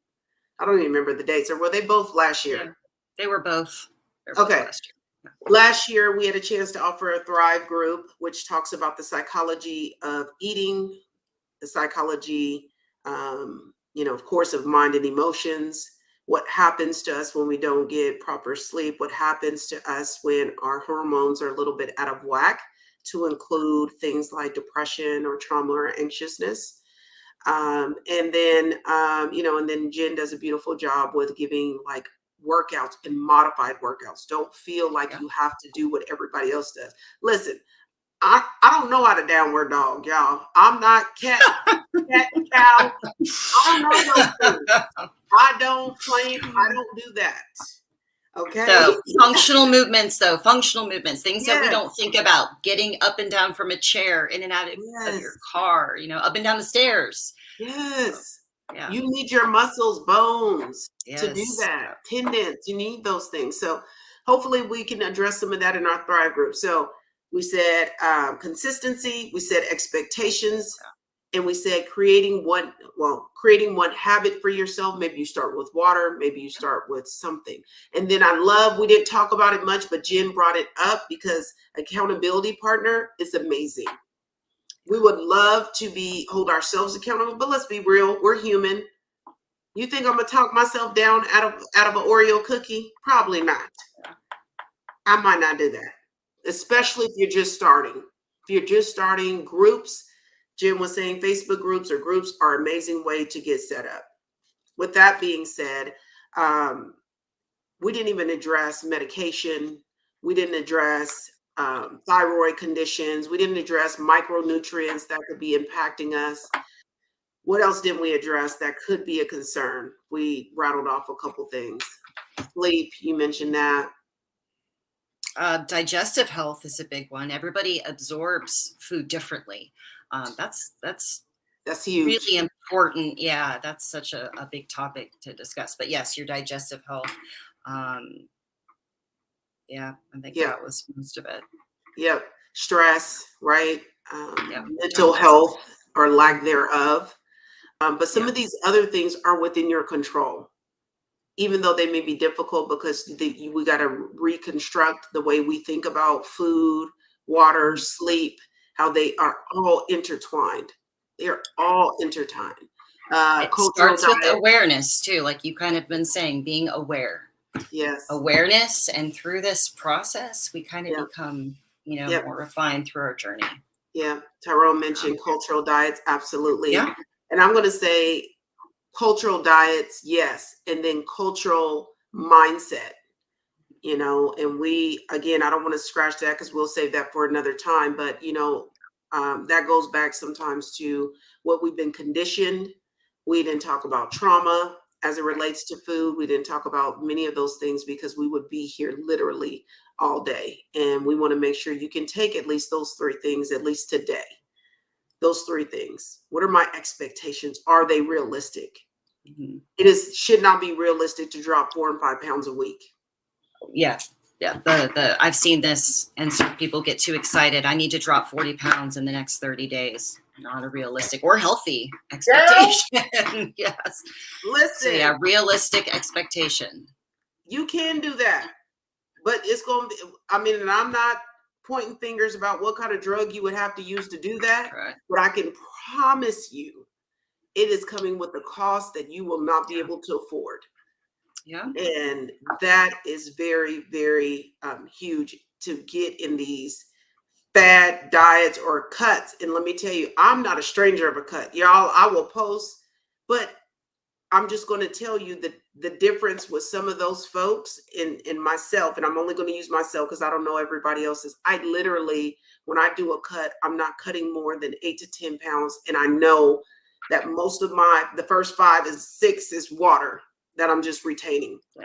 A: I don't even remember the dates. Or were they both last year?
B: Yeah, they were both.
A: Okay.
B: Last year.
A: Last year, we had a chance to offer a Thrive group, which talks about the psychology of eating, the psychology, of course, of mind and emotions, what happens to us when we don't get proper sleep, what happens to us when our hormones are a little bit out of whack, to include things like depression or trauma or anxiousness. And then Jenn does a beautiful job with giving like workouts and modified workouts. Don't feel like you have to do what everybody else does. Listen, I don't know how to downward dog, y'all. I'm not cat, cow. I don't know those things. I don't claim I don't do that. Okay.
B: So functional movements, things that we don't think about, getting up and down from a chair, in and out of your car, up and down the stairs.
A: Yes.
B: Yeah.
A: You need your muscles, bones to do that. Tendons, you need those things. So hopefully we can address some of that in our Thrive group. So we said consistency, we said expectations, and we said creating one habit for yourself. Maybe you start with water, maybe you start with something. And then we didn't talk about it much, but Jenn brought it up because accountability partner is amazing. We would love to hold ourselves accountable, but let's be real. We're human. You think I'm gonna talk myself down out of an Oreo cookie? Probably not. I might not do that, especially if you're just starting. If you're just starting, groups, Jenn was saying Facebook groups are an amazing way to get set up. With that being said, we didn't even address medication. We didn't address thyroid conditions. We didn't address micronutrients that could be impacting us. What else didn't we address that could be a concern? We rattled off a couple things. Sleep, you mentioned that.
B: Digestive health is a big one. Everybody absorbs food differently. That's
A: huge.
B: Really important. Yeah, that's such a big topic to discuss. But yes, your digestive health. Yeah, I think that was most of it.
A: Yep. Stress, right? Mental health or lack thereof. But some of these other things are within your control, even though they may be difficult because we got to reconstruct the way we think about food, water, sleep, how they are all intertwined. They're all intertwined.
B: It starts with awareness too, like you kind of been saying, being aware.
A: Yes.
B: Awareness, and through this process, we kind of become, more refined through our journey.
A: Yeah. Tyrone mentioned cultural diets. Absolutely.
B: Yeah.
A: And I'm going to say cultural diets, yes. And then cultural mindset, and we, again, I don't want to scratch that because we'll save that for another time. But, that goes back sometimes to what we've been conditioned. We didn't talk about trauma as it relates to food. We didn't talk about many of those things because we would be here literally all day. And we want to make sure you can take at least those three things, at least today. Those three things. What are my expectations? Are they realistic? Mm-hmm. Should not be realistic to drop 4 and 5 pounds a week.
B: Yeah. Yeah, I've seen this, and some people get too excited. I need to drop 40 pounds in the next 30 days. Not a realistic or healthy expectation. Yes. So
A: Listen,
B: yeah, realistic expectation.
A: you can do that, but it's going to be, I mean, and I'm not pointing fingers about what kind of drug you would have to use to do that,
B: Correct.
A: but I can promise you it is coming with a cost that you will not be able to afford.
B: Yeah.
A: And that is very, very huge to get in these fad diets or cuts. And let me tell you, I'm not a stranger of a cut. Y'all, I will post, but I'm just going to tell you the difference with some of those folks in myself. And I'm only going to use myself because I don't know everybody else's. I literally, when I do a cut, I'm not cutting more than 8 to 10 pounds. And I know that most of the first 5 is 6 is water that I'm just retaining.
B: Yeah.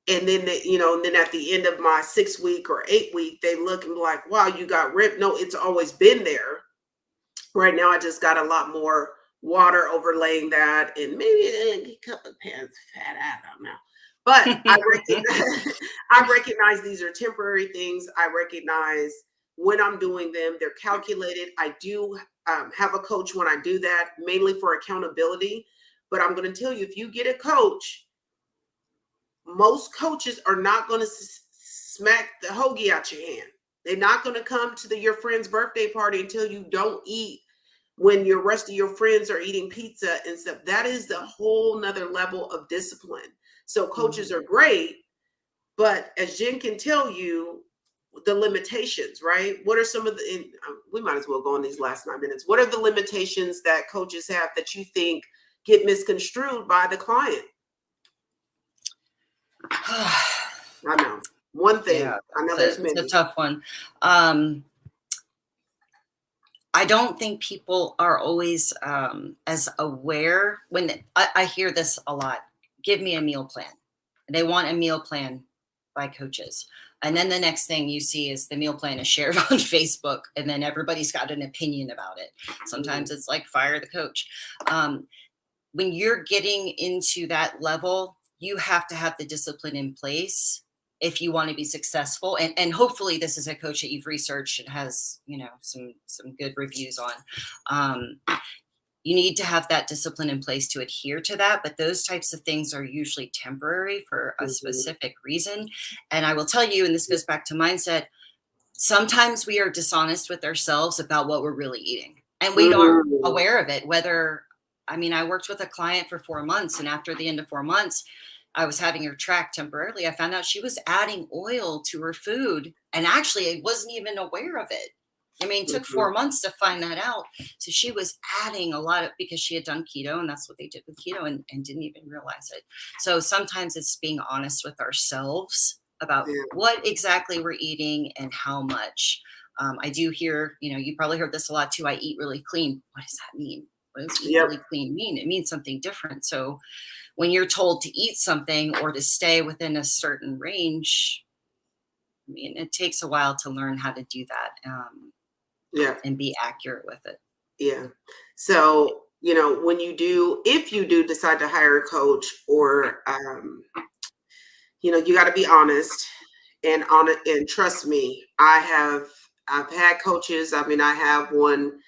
A: And then, and then at the end of my 6 week or 8 week, they look and be like, wow, you got ripped. No, it's always been there. Right now, I just got a lot more water overlaying that, and maybe a couple of pounds fat. I don't know. But I recognize these are temporary things. I recognize when I'm doing them, they're calculated. I do have a coach when I do that, mainly for accountability. But I'm going to tell you, if you get a coach, most coaches are not going to smack the hoagie out your hand. They're not going to come to your friend's birthday party and tell you don't eat when your rest of your friends are eating pizza and stuff. That is the whole nother level of discipline. So coaches are great, but as Jen can tell you, the limitations, right? What are some of we might as well go on these last 9 minutes. What are the limitations that coaches have that you think get misconstrued by the client? I know. One thing.
B: Yeah,
A: I know there's
B: it's
A: many.
B: a tough one. I don't think people are always as aware when I hear this a lot. Give me a meal plan. They want a meal plan by coaches. And then the next thing you see is the meal plan is shared on Facebook, and then everybody's got an opinion about it. Sometimes it's like fire the coach. When you're getting into that level, you have to have the discipline in place if you want to be successful. And hopefully this is a coach that you've researched and has, some good reviews on. You need to have that discipline in place to adhere to that. But those types of things are usually temporary for a specific reason. And I will tell you, and this goes back to mindset, sometimes we are dishonest with ourselves about what we're really eating. And we aren't aware of it. I worked with a client for 4 months, and after the end of 4 months, I was having her tracked temporarily. I found out she was adding oil to her food, and actually I wasn't even aware of it. It took 4 months to find that out. So she was adding a lot because she had done keto, and that's what they did with keto, and didn't even realize it. So sometimes it's being honest with ourselves about what exactly we're eating and how much. I do hear, you probably heard this a lot too. I eat really clean. What does that mean? What does eat really clean mean? It means something different. So when you're told to eat something or to stay within a certain range, it takes a while to learn how to do that and be accurate with it.
A: Yeah. So, if you do decide to hire a coach, or, you got to be honest and trust me, I've had coaches. I have one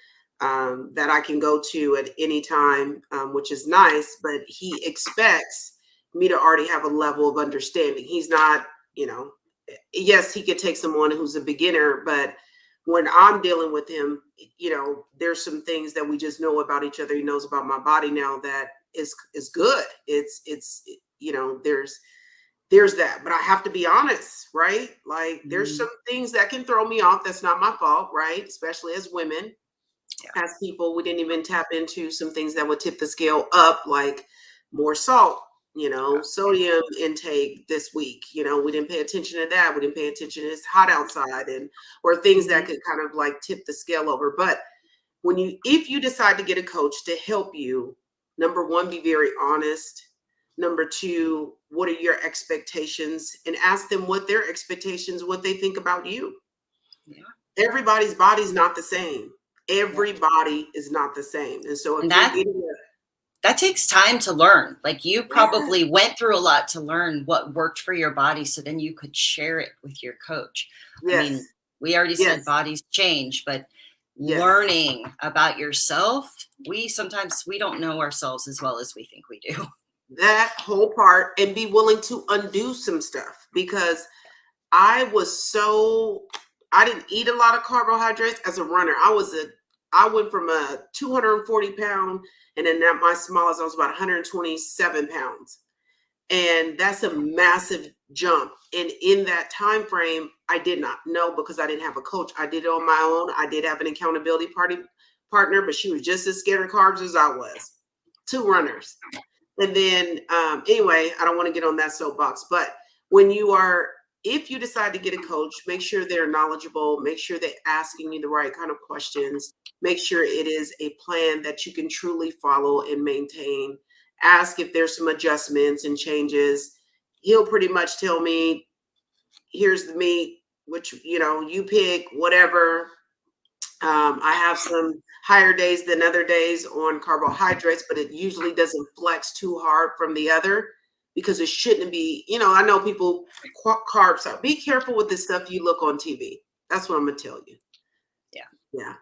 A: that I can go to at any time, which is nice, but he expects me to already have a level of understanding. He's not, yes, he could take someone who's a beginner, but when I'm dealing with him, there's some things that we just know about each other. He knows about my body now that is good. It's there's that, but I have to be honest, right? Like there's some things that can throw me off. That's not my fault, right? Especially as women. As people, we didn't even tap into some things that would tip the scale up, like more salt, sodium intake this week. We didn't pay attention to that. We didn't pay attention to it's hot outside, or things that could kind of like tip the scale over. But if you decide to get a coach to help you, number one, be very honest. Number two, what are your expectations? And ask them what their expectations, what they think about you. Yeah. Everybody's body's not the same. Everybody is not the same. And so if you're getting
B: that takes time to learn. Like you
A: Yeah.
B: probably went through a lot to learn what worked for your body so then you could share it with your coach. I
A: Yes.
B: mean, we already said
A: Yes.
B: bodies change, but
A: Yes.
B: learning about yourself, sometimes we don't know ourselves as well as we think we do.
A: That whole part, and be willing to undo some stuff, because I didn't eat a lot of carbohydrates as a runner. I went from a 240 pound, and then at my smallest, I was about 127 pounds. And that's a massive jump. And in that time frame, I did not know, because I didn't have a coach. I did it on my own. I did have an accountability partner, but she was just as scared of carbs as I was. Two runners. And then anyway, I don't want to get on that soapbox, but if you decide to get a coach, make sure they're knowledgeable, make sure they're asking you the right kind of questions, make sure it is a plan that you can truly follow and maintain. Ask if there's some adjustments and changes. He'll pretty much tell me, here's the meat, which, you pick whatever. I have some higher days than other days on carbohydrates, but it usually doesn't flex too hard from the other, because it shouldn't be. I know people carbs out. Be careful with the stuff you look on TV. That's what I'm gonna tell you.
B: Yeah.
A: Yeah.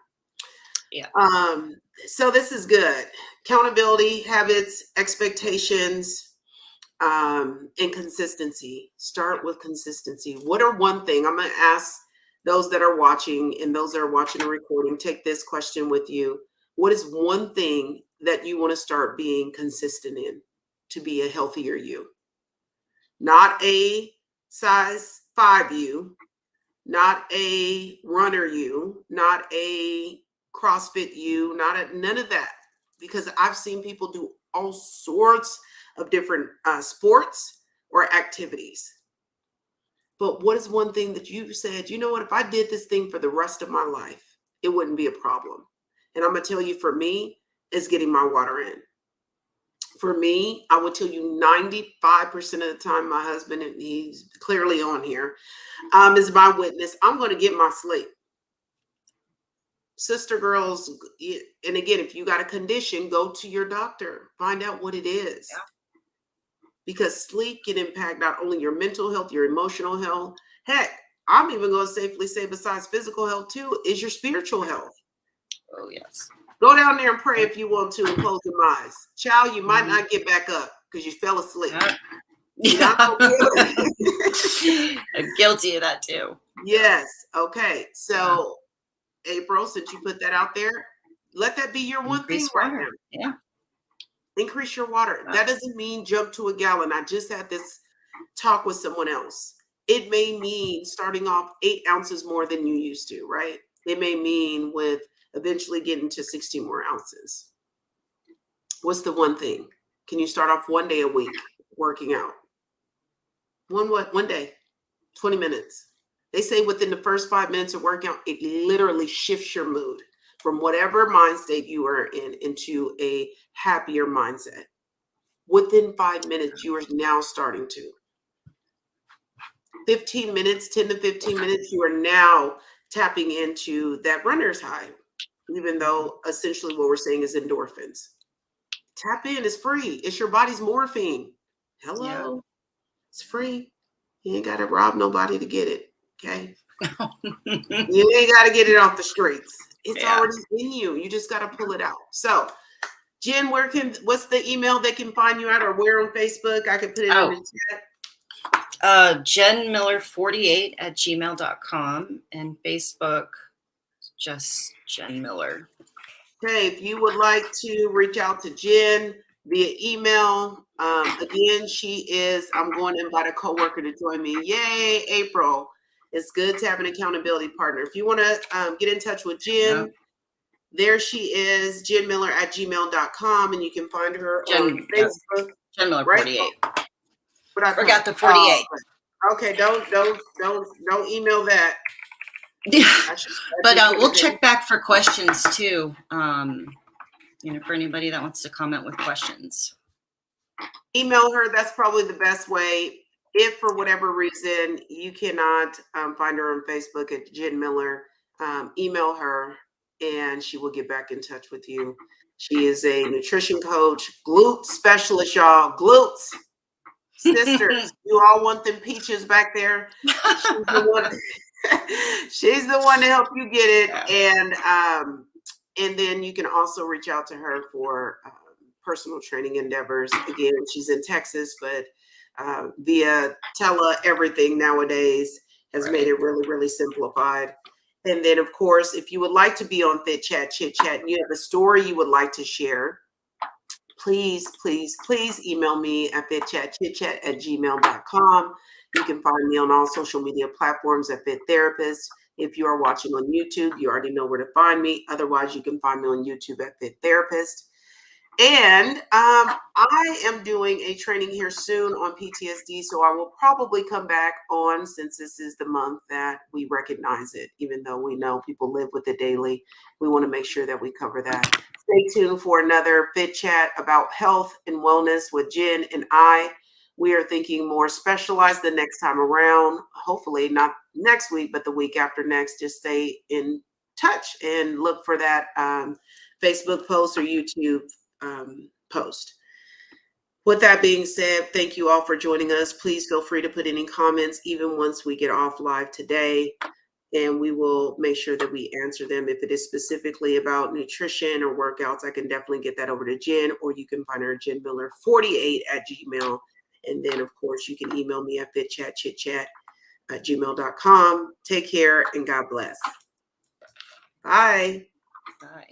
B: Yeah.
A: So this is good. Accountability, habits, expectations, and consistency. Start with consistency. What are one thing? I'm gonna ask those that are watching, and those that are watching the recording, take this question with you. What is one thing that you want to start being consistent in to be a healthier you? Not a size 5 you, not a runner you, not a CrossFit you, none of that. Because I've seen people do all sorts of different sports or activities. But what is one thing that you said, you know what, if I did this thing for the rest of my life, it wouldn't be a problem? And I'm going to tell you, for me, is getting my water in. For me, I would tell you 95% of the time, my husband, and he's clearly on here, is my witness. I'm going to get my sleep. Sister girls, and again, if you got a condition, go to your doctor. Find out what it is.
B: Yeah.
A: Because sleep can impact not only your mental health, your emotional health. Heck, I'm even going to safely say, besides physical health too, is your spiritual health.
B: Oh, yes.
A: Go down there and pray if you want to, and close your eyes. Child, you might not get back up because you fell asleep.
B: Yeah. I'm guilty of that too.
A: Yes. Okay. So, April, since you put that out there, let that be your one thing right now.
B: Yeah.
A: Increase your water. That doesn't mean jump to a gallon. I just had this talk with someone else. It may mean starting off 8 ounces more than you used to, right? It may mean with eventually getting to 60 more ounces. What's the one thing? Can you start off 1 day a week working out? One day, 20 minutes. They say within the first 5 minutes of workout, it literally shifts your mood from whatever mind state you are in into a happier mindset. Within 5 minutes, you are now starting to. 15 minutes, 10 to 15 minutes, you are now tapping into that runner's high, even though essentially what we're saying is endorphins. Tap in, it's free. It's your body's morphine. Hello. Yeah. It's free. You ain't got to rob nobody to get it. Okay. You ain't got to get it off the streets. It's already in you. You just got to pull it out. So, Jen, what's the email they can find you at, or where on Facebook? I could put it in the chat.
B: Jenn Miller 48@gmail.com, and Facebook, just Jenn Miller.
A: Okay, if you would like to reach out to Jen via email, again, I'm going to invite a coworker to join me. Yay, April. It's good to have an accountability partner. If you want to get in touch with Jen, there she is, JennMiller@gmail.com, and you can find her on Facebook.
B: Jenn Miller 48.
A: But I
B: forgot the 48.
A: Okay, don't email that.
B: But we'll check back for questions too. For anybody that wants to comment with questions.
A: Email her. That's probably the best way. If for whatever reason you cannot find her on Facebook at Jenn Miller, email her and she will get back in touch with you. She is a nutrition coach, glute specialist, y'all. Glutes. Sisters, you all want them peaches back there. She's the one, she's the one to help you get it.
B: Yeah.
A: And then you can also reach out to her for personal training endeavors. Again, she's in Texas, but via tele everything nowadays has made it really, really simplified. And then, of course, if you would like to be on Fit Chat, Chit Chat, and you have a story you would like to share, please, please, please email me at fitchatchitchat@gmail.com. You can find me on all social media platforms at Fit Therapist. If you are watching on YouTube, you already know where to find me. Otherwise, you can find me on YouTube at Fit Therapist. And I am doing a training here soon on PTSD, so I will probably come back on, since this is the month that we recognize it, even though we know people live with it daily. We want to make sure that we cover that. Stay tuned for another Fit Chat about health and wellness with Jenn and I. We are thinking more specialized the next time around. Hopefully not next week, but the week after next. Just stay in touch and look for that Facebook post or YouTube post. With that being said, thank you all for joining us. Please feel free to put any comments even once we get off live today, and we will make sure that we answer them. If it is specifically about nutrition or workouts, I can definitely get that over to Jenn, or you can find her at JennMiller48@gmail. And then, of course, you can email me at fitchatchitchat@gmail.com. Take care and God bless. Bye.
B: Bye.